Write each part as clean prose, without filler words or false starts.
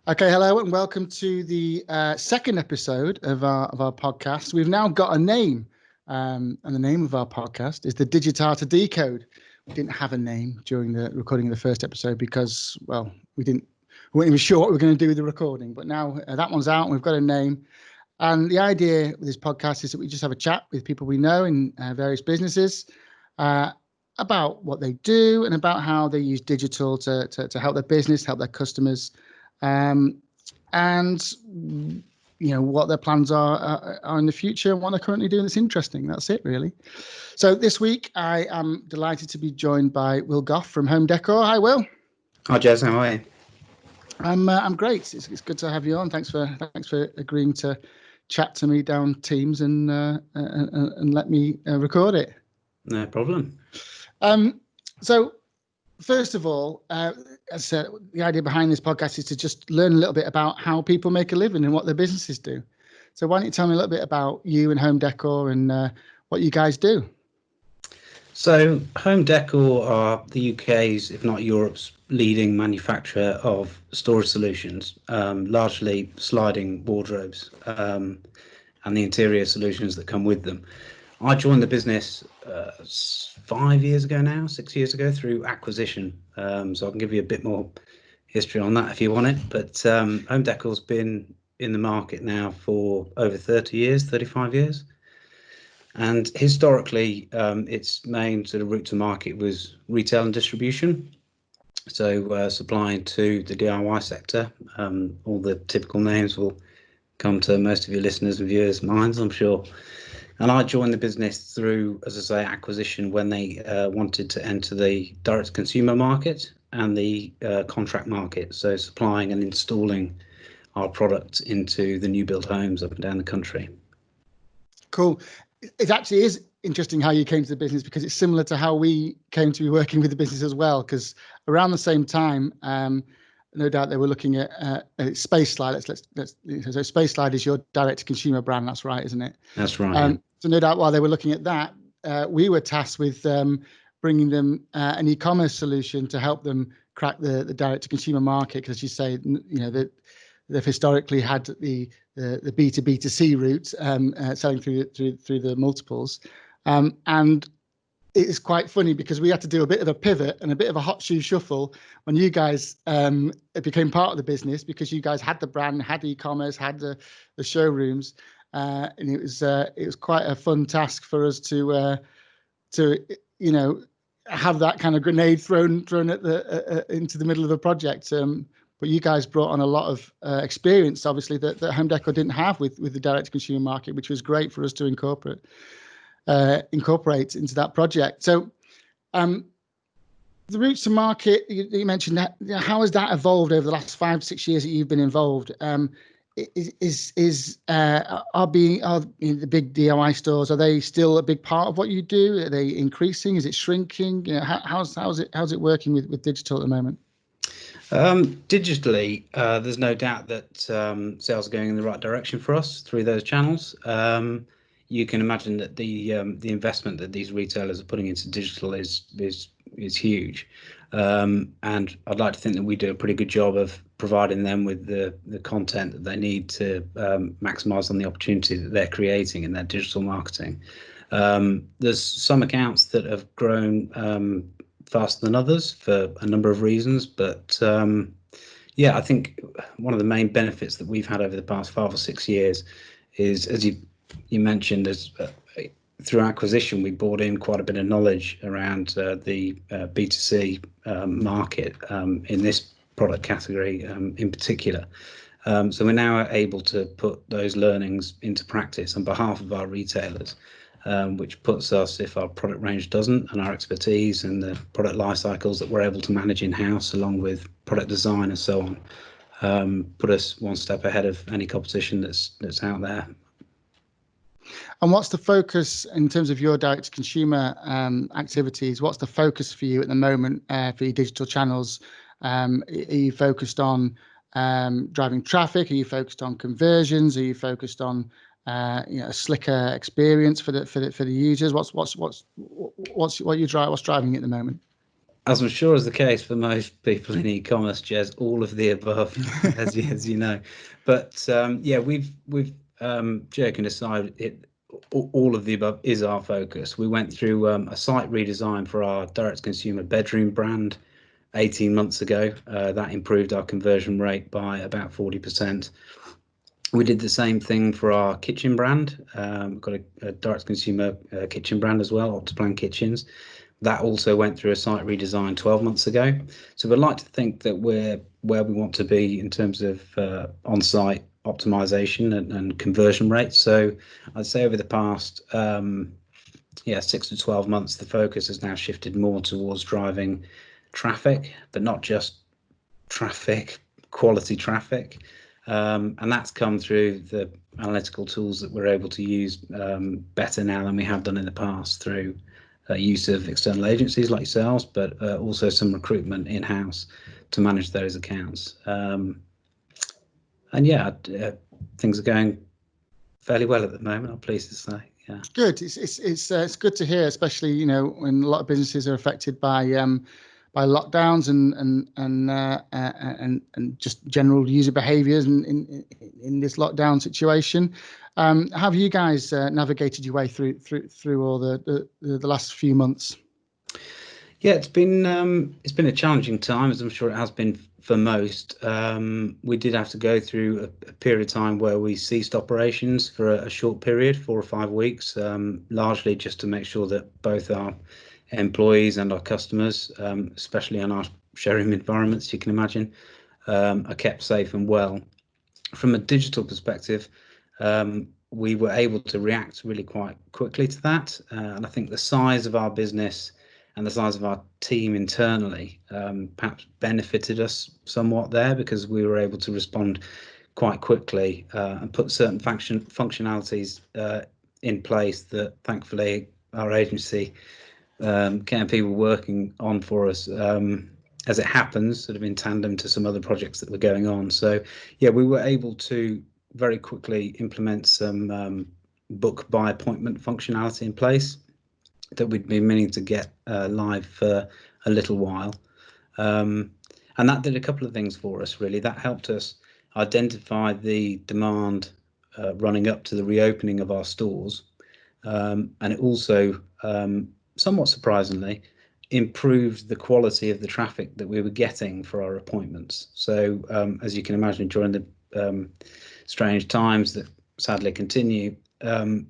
Okay, hello and welcome to the second episode of our podcast. We've now got a name, and the name of our podcast is the Digitata Decode. We didn't have a name during the recording of the first episode because, well, we weren't even sure what we were going to do with the recording. But now that one's out and we've got a name. And the idea with this podcast is that we just have a chat with people we know in various businesses about what they do and about how they use digital to help their business, help their customers. And what their plans are in the future and what they're currently doing that's interesting. That's it, really. So this week I am delighted to be joined by Will Gough from Home Decor. Hi, Will. Hi, Jez. How are you? I'm great. It's good to have you on. Thanks for agreeing to chat to me down Teams and let me record it. No problem. So first of all, as I said, the idea behind this podcast is to just learn a little bit about how people make a living and what their businesses do. So why don't you tell me a little bit about you and Home Decor and what you guys do? So Home Decor are the UK's, if not Europe's, leading manufacturer of storage solutions, largely sliding wardrobes and the interior solutions that come with them. I joined the business 5 years ago now, 6 years ago, through acquisition. So I can give you a bit more history on that if you want it. But Home Decor's been in the market now for over 30 years, 35 years. And historically, its main sort of route to market was retail and distribution. So supplying to the DIY sector. All the typical names will come to most of your listeners and viewers' minds, I'm sure. And I joined the business through, as I say, acquisition when they wanted to enter the direct-to-consumer market and the contract market, so supplying and installing our product into the new build homes up and down the country. Cool. It actually is interesting how you came to the business because it's similar to how we came to be working with the business as well, because around the same time, no doubt they were looking at Space Slide. So Space Slide is your direct-to-consumer brand. That's right, isn't it? That's right. So no doubt while they were looking at that, we were tasked with bringing them an e-commerce solution to help them crack the direct-to-consumer market. Because as you say, that they've historically had the B2B2C route, selling through the multiples, and it is quite funny because we had to do a bit of a pivot and a bit of a hot shoe shuffle when you guys became part of the business, because you guys had the brand, had e-commerce, had the showrooms, and it was quite a fun task for us to have that kind of grenade thrown at into the middle of a project. But you guys brought on a lot of experience, obviously, that Home Decor didn't have with the direct-to-consumer market, which was great for us to incorporate into that project. So the routes to market, you mentioned that. How has that evolved over the last 5-6 years that you've been involved? Are the big DIY stores, are they still a big part of what you do? Are they increasing? Is it shrinking? How's it working with digital at the moment? Digitally, there's no doubt that sales are going in the right direction for us through those channels. You can imagine that the investment that these retailers are putting into digital is huge, and I'd like to think that we do a pretty good job of providing them with the content that they need to maximise on the opportunity that they're creating in their digital marketing. There's some accounts that have grown faster than others for a number of reasons, but I think one of the main benefits that we've had over the past 5 or 6 years is, as you mentioned, through acquisition, we brought in quite a bit of knowledge around the B2C market in this product category in particular. So we're now able to put those learnings into practice on behalf of our retailers, which puts us, if our product range doesn't, and our expertise and the product life cycles that we're able to manage in-house along with product design and so on, put us one step ahead of any competition that's out there. And what's the focus in terms of your direct-to-consumer activities? What's the focus for you at the moment for your digital channels? Are you focused on driving traffic? Are you focused on conversions? Are you focused on a slicker experience for the users? What's driving it at the moment? as I'm sure is the case for most people in e-commerce, Jez, all of the above, as you know. But yeah, we've joking aside, all of the above is our focus. We went through a site redesign for our direct-to-consumer bedroom brand 18 months ago. That improved our conversion rate by about 40%. We did the same thing for our kitchen brand. We've got a direct-to-consumer kitchen brand as well, Optiplan Kitchens. That also went through a site redesign 12 months ago. So we'd like to think that we're where we want to be in terms of on-site optimization and conversion rates. So I'd say over the past 6 to 12 months, the focus has now shifted more towards driving traffic, but not just traffic, quality traffic. And that's come through the analytical tools that we're able to use better now than we have done in the past through use of external agencies like yourselves, but also some recruitment in-house to manage those accounts. And yeah, things are going fairly well at the moment, I'm pleased to say. Yeah. Good. It's good to hear, especially when a lot of businesses are affected by lockdowns and just general user behaviours in this lockdown situation. Have you guys navigated your way through all the last few months? Yeah, it's been a challenging time, as I'm sure it has been for most. We did have to go through a period of time where we ceased operations for a short period, 4 or 5 weeks, largely just to make sure that both our employees and our customers, especially in our showroom environments, you can imagine, are kept safe and well. From a digital perspective, we were able to react really quite quickly to that, and I think the size of our business and the size of our team internally perhaps benefited us somewhat there, because we were able to respond quite quickly and put certain functionalities in place that thankfully our agency KMP were working on for us, as it happens, sort of in tandem to some other projects that were going on. So yeah, we were able to very quickly implement some book by appointment functionality in place that we'd been meaning to get live for a little while. And that did a couple of things for us, really. That helped us identify the demand running up to the reopening of our stores. And it also, somewhat surprisingly, improved the quality of the traffic that we were getting for our appointments. So as you can imagine, during the strange times that sadly continue,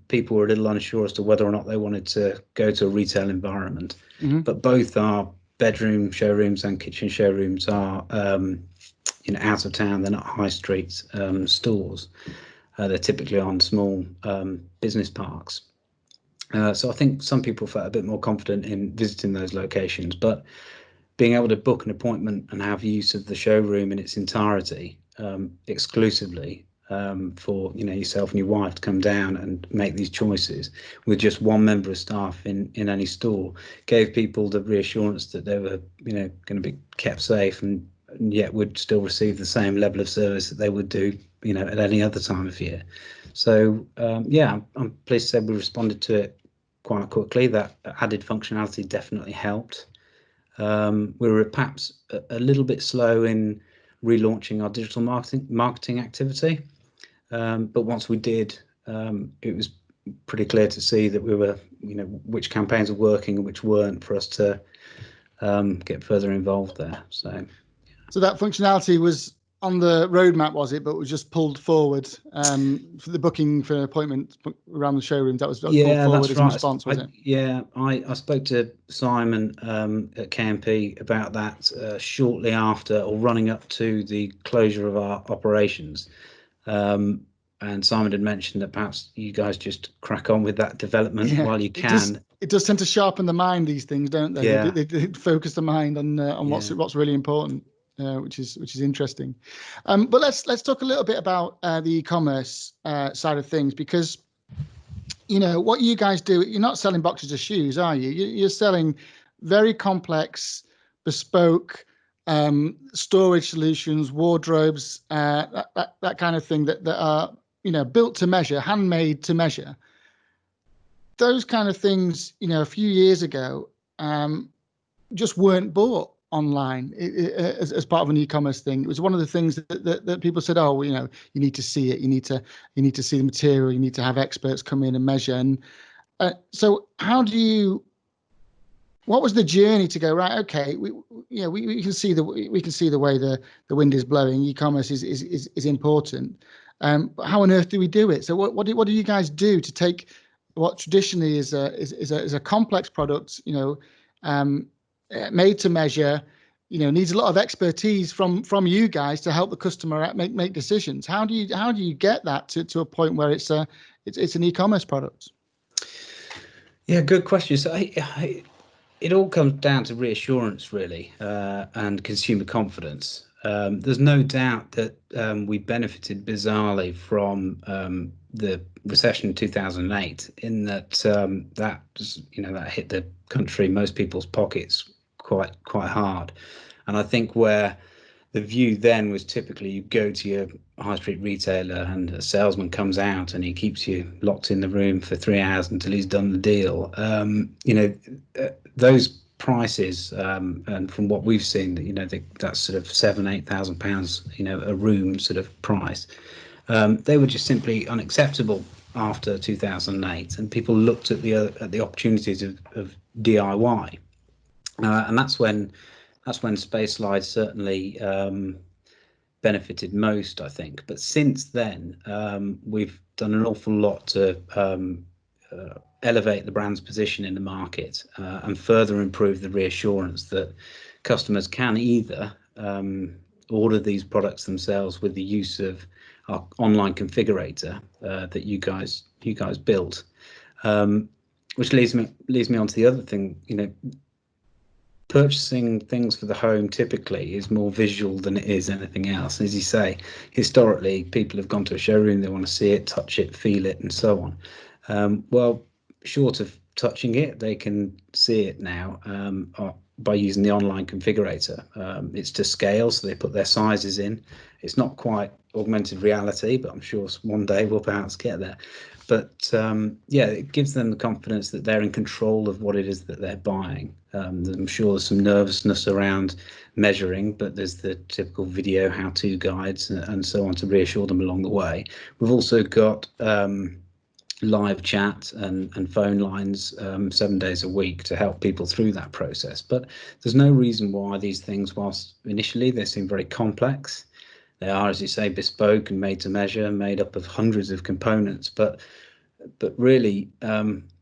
people were a little unsure as to whether or not they wanted to go to a retail environment. Mm-hmm. But both our bedroom showrooms and kitchen showrooms are out of town. They're not high street stores. They're typically on small business parks. So I think some people felt a bit more confident in visiting those locations, but being able to book an appointment and have use of the showroom in its entirety exclusively for yourself and your wife to come down and make these choices with just one member of staff in any store gave people the reassurance that they were going to be kept safe and yet would still receive the same level of service that they would do at any other time of year. So yeah, I'm pleased to say we responded to it quite quickly. That added functionality definitely helped. We were perhaps a little bit slow in relaunching our digital marketing activity, but once we did, it was pretty clear to see that we were, which campaigns were working and which weren't, for us to get further involved there. So that functionality was on the roadmap, was it? But was just pulled forward for the booking for an appointment around the showroom. That was pulled forward as a response, was it? Yeah, I spoke to Simon at KMP about that shortly after, or running up to, the closure of our operations. And Simon had mentioned that perhaps you guys just crack on with that development while you can. It does tend to sharpen the mind, these things, don't they? Yeah. They focus the mind on what's really important. Which is interesting, but let's talk a little bit about the e-commerce side of things, because what you guys do, you're not selling boxes of shoes, are you? You're selling very complex, bespoke storage solutions, wardrobes, that kind of thing that are built to measure, handmade to measure. Those kind of things, a few years ago, just weren't bought online as part of an e-commerce thing. It was one of the things that people said, oh, well, you need to see it, you need to see the material, you need to have experts come in and measure. And so what was the journey to go, right, okay, we can see the way the wind is blowing. E-commerce is important. But how on earth do we do it? So what do you guys do to take what traditionally is a complex product, made to measure, needs a lot of expertise from you guys to help the customer make decisions. How do you get that to a point where it's an e-commerce product? Yeah, good question. So it all comes down to reassurance, really, and consumer confidence. There's no doubt that we benefited bizarrely from the recession in 2008, in that that hit the country, most people's pockets, quite hard. And I think where the view then was typically you go to your high street retailer and a salesman comes out and he keeps you locked in the room for 3 hours until he's done the deal. Those prices, and from what we've seen, that's sort of £7,000-8,000, a room sort of price. They were just simply unacceptable after 2008, and people looked at the opportunities of DIY, and that's when Space Slide certainly benefited most, I think. But since then, we've done an awful lot to elevate the brand's position in the market, and further improve the reassurance that customers can either order these products themselves with the use of our online configurator that you guys built, which leads me on to the other thing. Purchasing things for the home typically is more visual than it is anything else. As you say, historically, people have gone to a showroom, they want to see it, touch it, feel it, and so on. Well, short of touching it, they can see it now by using the online configurator. It's to scale, so they put their sizes in. It's not quite augmented reality, but I'm sure one day we'll perhaps get there. But it gives them the confidence that they're in control of what it is that they're buying. I'm sure there's some nervousness around measuring, but there's the typical video how-to guides and so on to reassure them along the way. We've also got live chat and phone lines 7 days a week to help people through that process. But there's no reason why these things, whilst initially they seem very complex, they are, as you say, bespoke and made to measure, made up of hundreds of components. But really,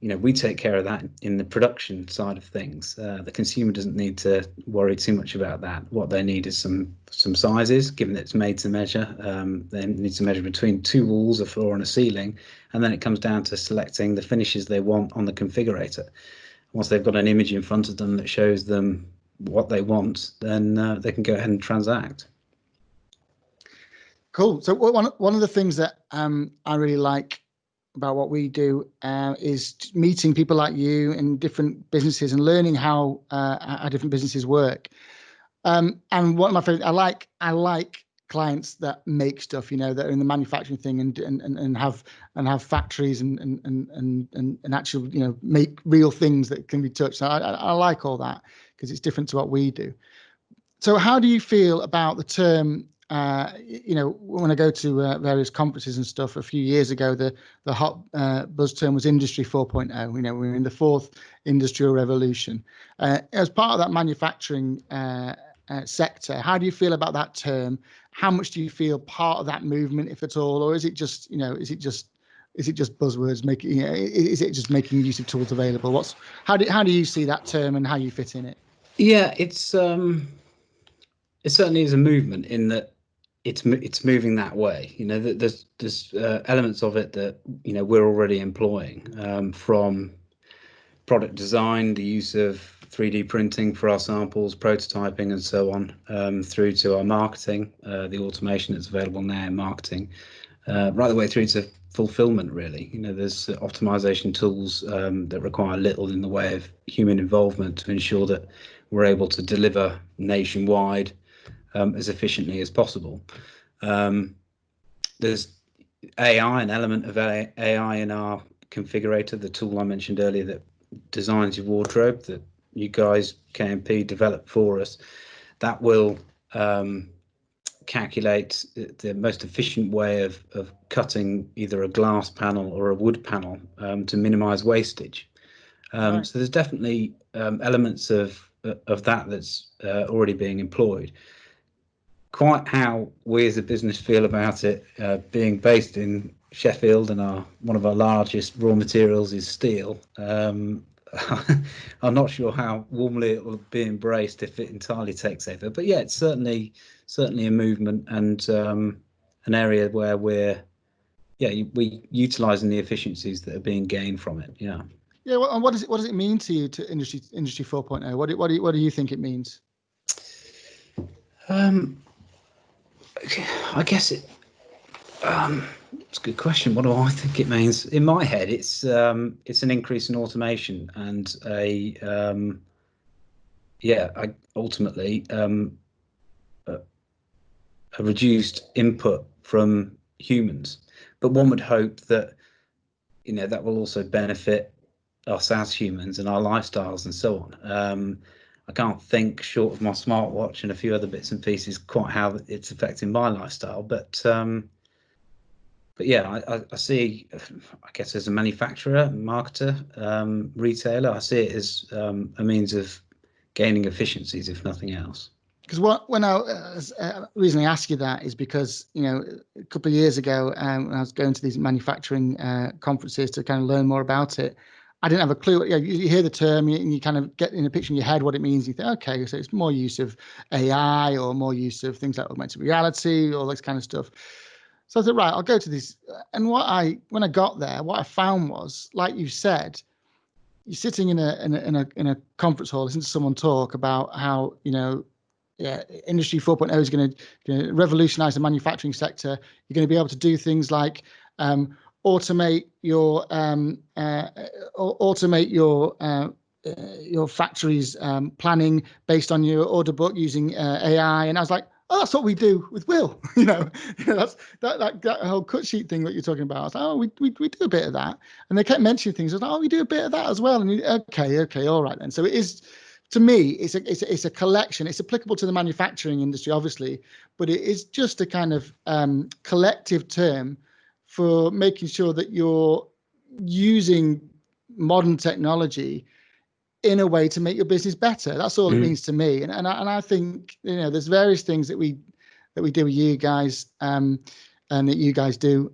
we take care of that in the production side of things. The consumer doesn't need to worry too much about that. What they need is some sizes, given that it's made to measure. They need to measure between 2 walls, a floor and a ceiling, and then it comes down to selecting the finishes they want on the configurator. Once they've got an image in front of them that shows them what they want, then they can go ahead and transact. Cool. So one of the things that I really like about what we do is meeting people like you in different businesses and learning how different businesses work. And one of my favorite, I like clients that make stuff, that are in the manufacturing thing and have factories and actually, make real things that can be touched. So I like all that because it's different to what we do. So how do you feel about the term? When I go to various conferences and stuff, a few years ago, the hot buzz term was Industry 4.0. We're in the 4th industrial revolution. As part of that manufacturing sector, how do you feel about that term? How much do you feel part of that movement, if at all, or is it just buzzwords? Is it just making use of tools available? How do you see that term and how you fit in it? Yeah, it certainly is a movement in that it's moving that way. There's elements of it that we're already employing, from product design, the use of 3D printing for our samples, prototyping, and so on, through to our marketing, the automation that's available now in marketing, right the way through to fulfillment. Really, there's optimization tools that require little in the way of human involvement to ensure that we're able to deliver nationwide as efficiently as possible. There's AI, an element of AI in our configurator, the tool I mentioned earlier that designs your wardrobe, that you guys, KMP, develop for us, that will calculate the most efficient way of cutting either a glass panel or a wood panel to minimize wastage. Right. So there's definitely elements of that that's already being employed. Quite how we as a business feel about it, being based in Sheffield and one of our largest raw materials is steel. I'm not sure how warmly it will be embraced if it entirely takes over. But yeah, it's certainly a movement and an area where we're utilising the efficiencies that are being gained from it. Yeah. Yeah. Well, and what does it mean to you, to industry 4.0? What do you think it means? I guess it's a good question. What do I think it means? In my head, it's an increase in automation and ultimately a reduced input from humans. But one would hope that that will also benefit us as humans and our lifestyles and so on. I can't think, short of my smartwatch and a few other bits and pieces, quite how it's affecting my lifestyle. But yeah, I see, I guess, as a manufacturer, marketer, retailer, I see it as a means of gaining efficiencies, if nothing else. Because reason I ask you that is because, a couple of years ago, when I was going to these manufacturing conferences to kind of learn more about it, I didn't have a clue. You hear the term and you kind of get in a picture in your head what it means. You think, okay, so it's more use of AI or more use of things like augmented reality, all this kind of stuff. So I thought, right, I'll go to these. And when I got there, what I found was, like you said, you're sitting in a conference hall, listening to someone talk about how, Industry 4.0 is going to revolutionize the manufacturing sector. You're going to be able to do things like automate your factory's planning based on your order book using AI. And I was like, oh, that's what we do with Will. That's that whole cut sheet thing that you're talking about. I was like, oh, we do a bit of that. And they kept mentioning things. I was like, oh, we do a bit of that as well. And okay, all right then. So it is. To me, it's a collection. It's applicable to the manufacturing industry, obviously, but it is just a kind of collective term for making sure that you're using modern technology in a way to make your business better. That's all it means to me. And I think there's various things that we do with you guys and that you guys do,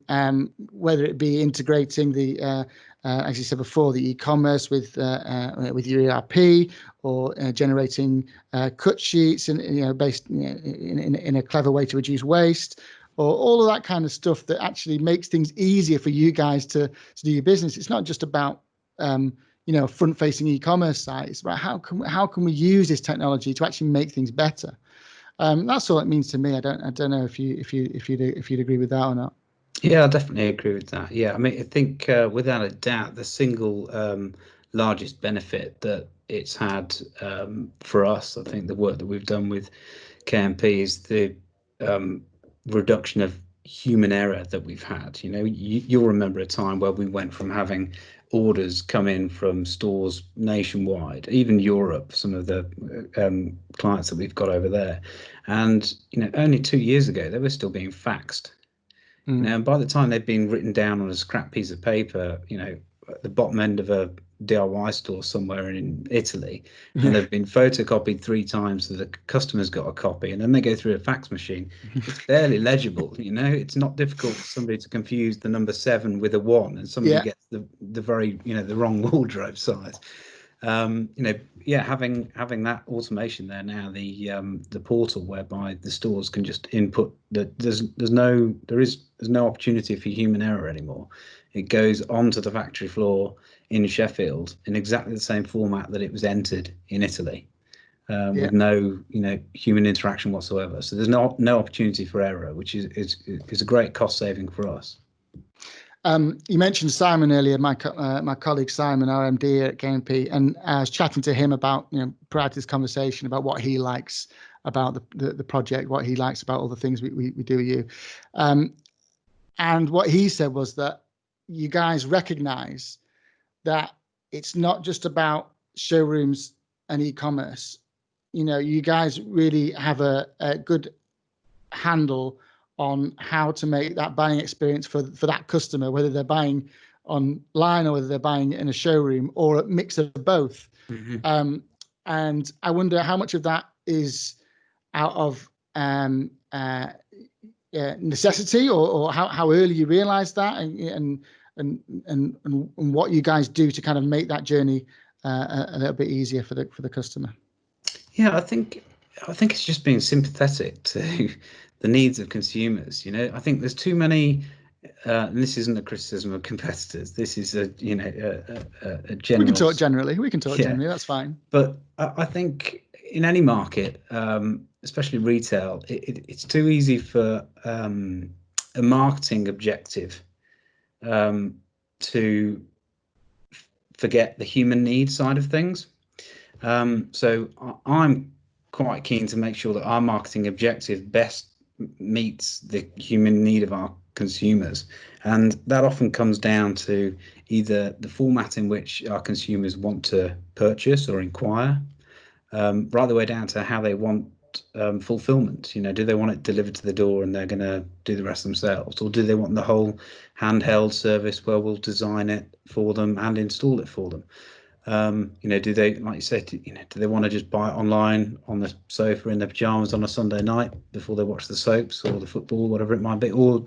whether it be integrating the as you said before, the e-commerce with your ERP, or generating cut sheets and based in a clever way to reduce waste, or all of that kind of stuff that actually makes things easier for you guys to do your business. It's not just about front-facing e-commerce sites, but how can we use this technology to actually make things better? That's all it means to me. I don't know if you'd agree with that or not. Yeah, I definitely agree with that. Yeah, I mean, I think without a doubt, the single largest benefit that it's had for us, I think the work that we've done with KMP, is the reduction of human error that we've had. You'll remember a time where we went from having orders come in from stores nationwide, even Europe, some of the clients that we've got over there, and only 2 years ago they were still being faxed. And by the time they've been written down on a scrap piece of paper, at the bottom end of a DIY store somewhere in Italy, and they've been photocopied 3 times so the customer's got a copy, and then they go through a fax machine, it's barely legible. It's not difficult for somebody to confuse the number 7 with a 1, and somebody gets the very the wrong wardrobe size. Having that automation there now, the portal whereby the stores can just input that there's no opportunity for human error anymore. It goes onto the factory floor in Sheffield in exactly the same format that it was entered in Italy, with no human interaction whatsoever. So there's no opportunity for error, which is a great cost saving for us. You mentioned Simon earlier, my colleague Simon, RMD at KMP, and I was chatting to him about, prior to this conversation, about what he likes about the project, what he likes about all the things we do with you. And what he said was that you guys recognize that it's not just about showrooms and e-commerce, you guys really have a good handle on how to make that buying experience for that customer, whether they're buying online or whether they're buying in a showroom or a mix of both. And I wonder how much of that is out of necessity, or how early you realize that, and what you guys do to kind of make that journey a little bit easier for the customer. Yeah, I think it's just being sympathetic to the needs of consumers. I think there's too many. And this isn't a criticism of competitors. This is a general. We can talk generally. Generally. That's fine. But I think in any market, especially retail, it's too easy for a marketing objective to forget the human need side of things. So I'm quite keen to make sure that our marketing objective best meets the human need of our consumers, and that often comes down to either the format in which our consumers want to purchase or inquire, right the way down to how they want fulfillment. Do they want it delivered to the door and they're going to do the rest themselves, or do they want the whole handheld service where we'll design it for them and install it for them? Do they, like you said, do they want to just buy it online on the sofa in their pajamas on a Sunday night before they watch the soaps or the football, whatever it might be, or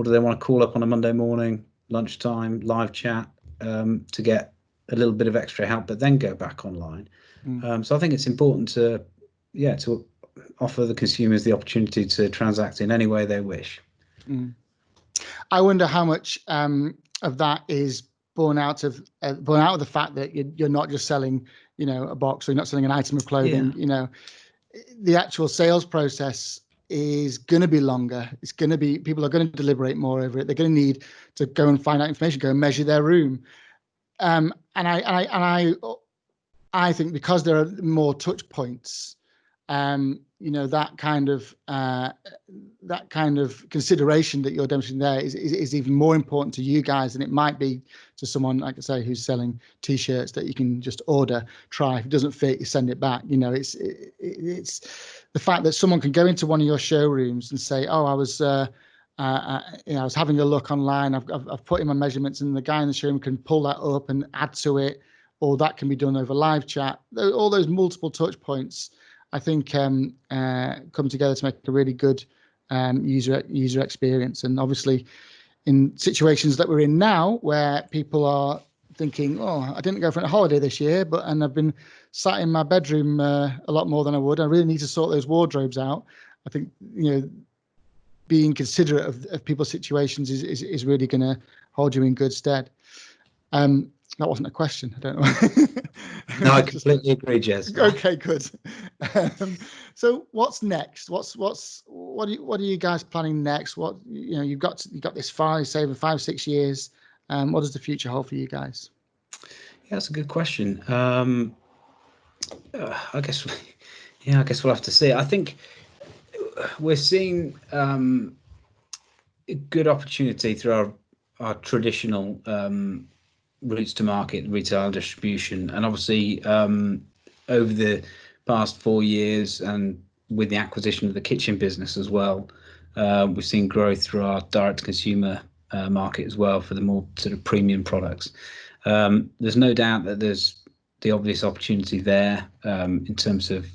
do they want to call up on a Monday morning, lunchtime, live chat, to get a little bit of extra help, but then go back online? So I think it's important to offer the consumers the opportunity to transact in any way they wish. I wonder how much of that is born out of the fact that you're not just selling, a box, or you're not selling an item of clothing. The actual sales process is going to be longer. It's going to be, people are going to deliberate more over it. They're going to need to go and find out information, go and measure their room. And I think because there are more touch points, that kind of consideration that you're demonstrating there is even more important to you guys than it might be to someone, like I say, who's selling T-shirts that you can just order, try. If it doesn't fit, you send it back. It's the fact that someone can go into one of your showrooms and say, "Oh, I was having a look online. I've put in my measurements," and the guy in the showroom can pull that up and add to it, or that can be done over live chat. All those multiple touch points, I think, come together to make a really good user experience. And obviously, in situations that we're in now, where people are thinking, "Oh, I didn't go for a holiday this year, and I've been sat in my bedroom a lot more than I would. I really need to sort those wardrobes out." I think being considerate of people's situations is really going to hold you in good stead. That wasn't a question. I don't know. No, I completely agree, Jez. Okay, good. So what's next? What are you guys planning next? What you've got this far, say, over 5-6 years. What does the future hold for you guys? Yeah, that's a good question. I guess we'll have to see. I think we're seeing a good opportunity through our traditional routes to market, retail distribution, and obviously over the past 4 years, and with the acquisition of the kitchen business as well, we've seen growth through our direct to consumer market as well for the more sort of premium products. There's no doubt that there's the obvious opportunity there in terms of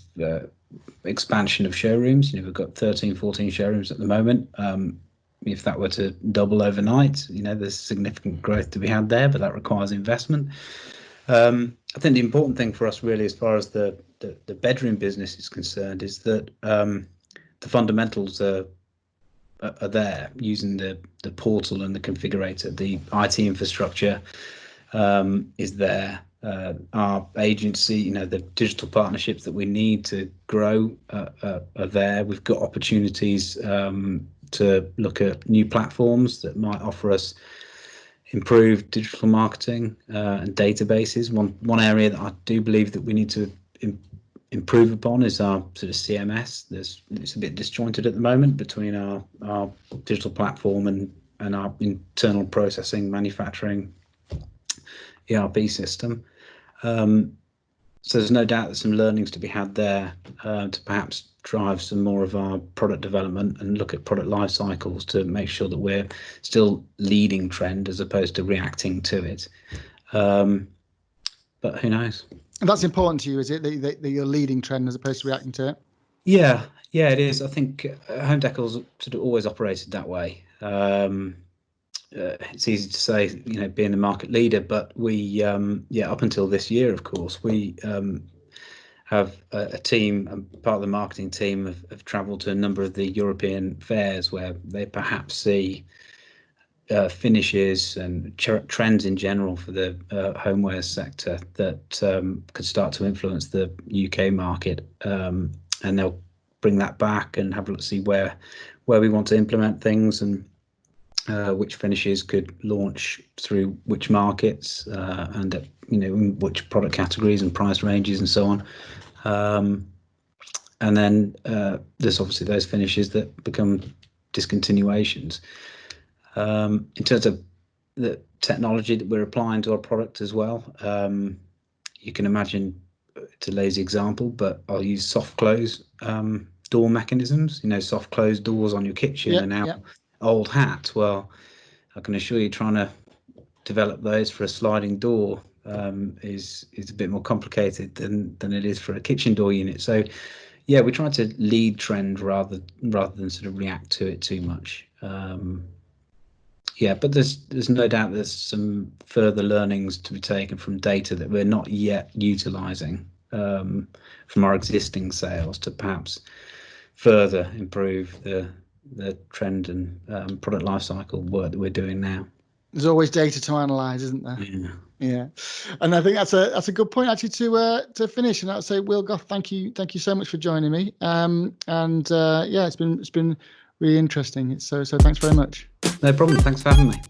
expansion of showrooms. We've got 13-14 showrooms at the moment. If that were to double overnight, there's significant growth to be had there, but that requires investment. I think the important thing for us, really, as far as the bedroom business is concerned, is that the fundamentals are there, using the portal and the configurator. The IT infrastructure is there. Our agency, the digital partnerships that we need to grow are there. We've got opportunities to look at new platforms that might offer us improved digital marketing and databases. One area that I do believe that we need to improve upon is our sort of CMS. It's a bit disjointed at the moment between our digital platform and our internal processing, manufacturing ERP system. So there's no doubt there's some learnings to be had there to perhaps drive some more of our product development and look at product life cycles to make sure that we're still leading trend as opposed to reacting to it. But who knows? And that's important to you, is it, that you're leading trend as opposed to reacting to it? Yeah, it is. I think home decor's sort of always operated that way. It's easy to say, being the market leader, but we, up until this year, of course, we have a team, and part of the marketing team have travelled to a number of the European fairs where they perhaps see finishes and trends in general for the homewares sector that could start to influence the UK market, and they'll bring that back and have a look to see where we want to implement things and which finishes could launch through which markets and which product categories and price ranges and so on. And then there's obviously those finishes that become discontinuations. In terms of the technology that we're applying to our product as well, you can imagine, it's a lazy example, but I'll use soft close door mechanisms. Soft close doors on your kitchen are now old hat. Well, I can assure you, trying to develop those for a sliding door is a bit more complicated than it is for a kitchen door unit. So yeah, we try to lead trend rather than sort of react to it too much. But there's no doubt there's some further learnings to be taken from data that we're not yet utilising from our existing sales to perhaps further improve the trend and product lifecycle work that we're doing now. There's always data to analyse, isn't there? Yeah. And I think that's a good point actually to finish. And I'd say, Will, Gough, thank you so much for joining me. It's been really interesting. So thanks very much. No problem. Thanks for having me.